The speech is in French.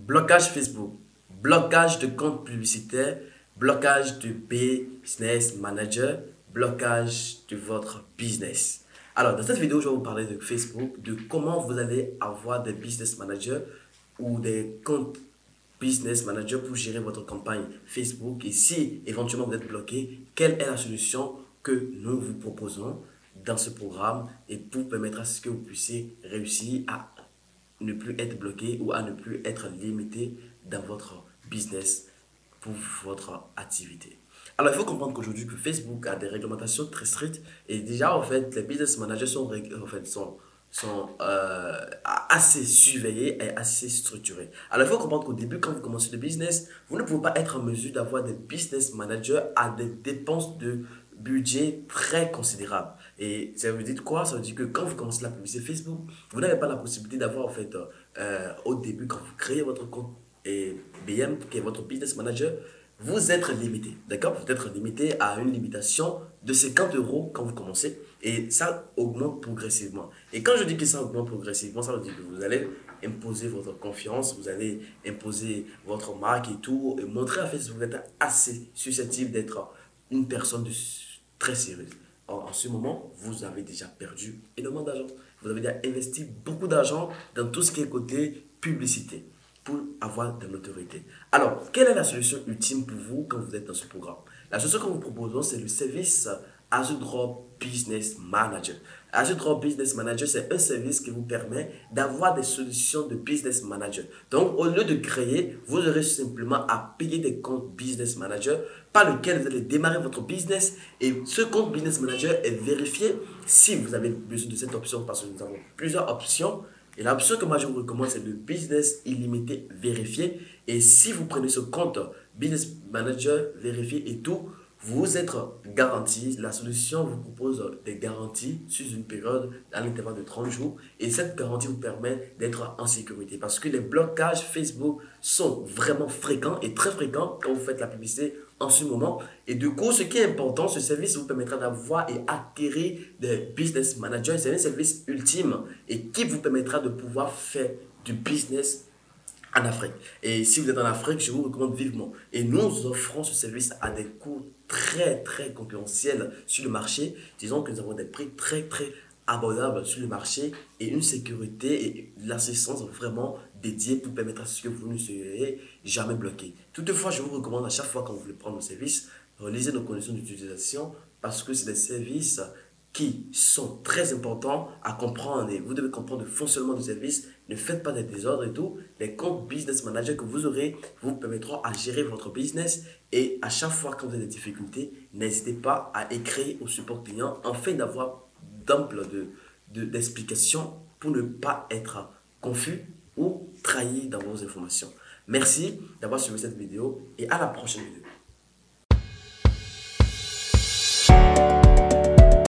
Blocage Facebook, blocage de compte publicitaire, blocage de business manager, blocage de votre business. Alors, dans cette vidéo, je vais vous parler de Facebook, de comment vous allez avoir des business managers ou des comptes business manager pour gérer votre campagne Facebook. Et si éventuellement vous êtes bloqué, quelle est la solution que nous vous proposons dans ce programme et pour permettre à ce que vous puissiez réussir à ne plus être bloqué ou à ne plus être limité dans votre business pour votre activité. Alors, il faut comprendre qu'aujourd'hui, que Facebook a des réglementations très strictes et déjà, en fait, les business managers sont assez surveillés et assez structurés. Alors, il faut comprendre qu'au début, quand vous commencez le business, vous ne pouvez pas être en mesure d'avoir des business managers à des dépenses de budget très considérables. Et ça veut dire quoi? Ça veut dire que quand vous commencez la publicité Facebook, vous n'avez pas la possibilité d'avoir, en fait, au début, quand vous créez votre compte et BM, qui est votre business manager, vous êtes limité, d'accord? Vous êtes limité à une limitation de 50 euros quand vous commencez et ça augmente progressivement. Et quand je dis que ça augmente progressivement, ça veut dire que vous allez imposer votre confiance, vous allez imposer votre marque et tout, et montrer à Facebook que vous êtes assez susceptible d'être une personne très sérieuse. Or, en ce moment, vous avez déjà perdu énormément d'argent. Vous avez déjà investi beaucoup d'argent dans tout ce qui est côté publicité pour avoir de l'autorité. Alors, quelle est la solution ultime pour vous quand vous êtes dans ce programme? La solution que nous proposons, c'est le service Azure Drop Business Manager. Azure Drop Business Manager, c'est un service qui vous permet d'avoir des solutions de business manager. Donc, au lieu de créer, vous aurez simplement à payer des comptes business manager par lequel vous allez démarrer votre business et ce compte business manager est vérifié si vous avez besoin de cette option parce que nous avons plusieurs options. Et l'option que moi je vous recommande, c'est le business illimité vérifié. Et si vous prenez ce compte business manager vérifié et tout, vous êtes garanti. La solution vous propose des garanties sur une période à l'intervalle de 30 jours. Et cette garantie vous permet d'être en sécurité. Parce que les blocages Facebook sont vraiment fréquents et très fréquents quand vous faites la publicité en ce moment. Et du coup, ce qui est important, ce service vous permettra d'avoir et acquérir des business managers. C'est un service ultime et qui vous permettra de pouvoir faire du business en Afrique. Et si vous êtes en Afrique, je vous recommande vivement. Et nous offrons ce service à des coûts très concurrentiels sur le marché. Disons que nous avons des prix très abordables sur le marché et une sécurité et l'assistance vraiment dédiée pour permettre à ce que vous ne soyez jamais bloqué. Toutefois, je vous recommande à chaque fois quand vous voulez prendre nos services, relisez nos conditions d'utilisation parce que c'est des services qui sont très importants à comprendre et vous devez comprendre le fonctionnement du service. Ne faites pas des désordres et tout. Les comptes business manager que vous aurez vous permettront à gérer votre business et à chaque fois quand vous avez des difficultés, n'hésitez pas à écrire au support client afin d'avoir d'amples d'explications pour ne pas être confus ou trahi dans vos informations. Merci d'avoir suivi cette vidéo et à la prochaine vidéo.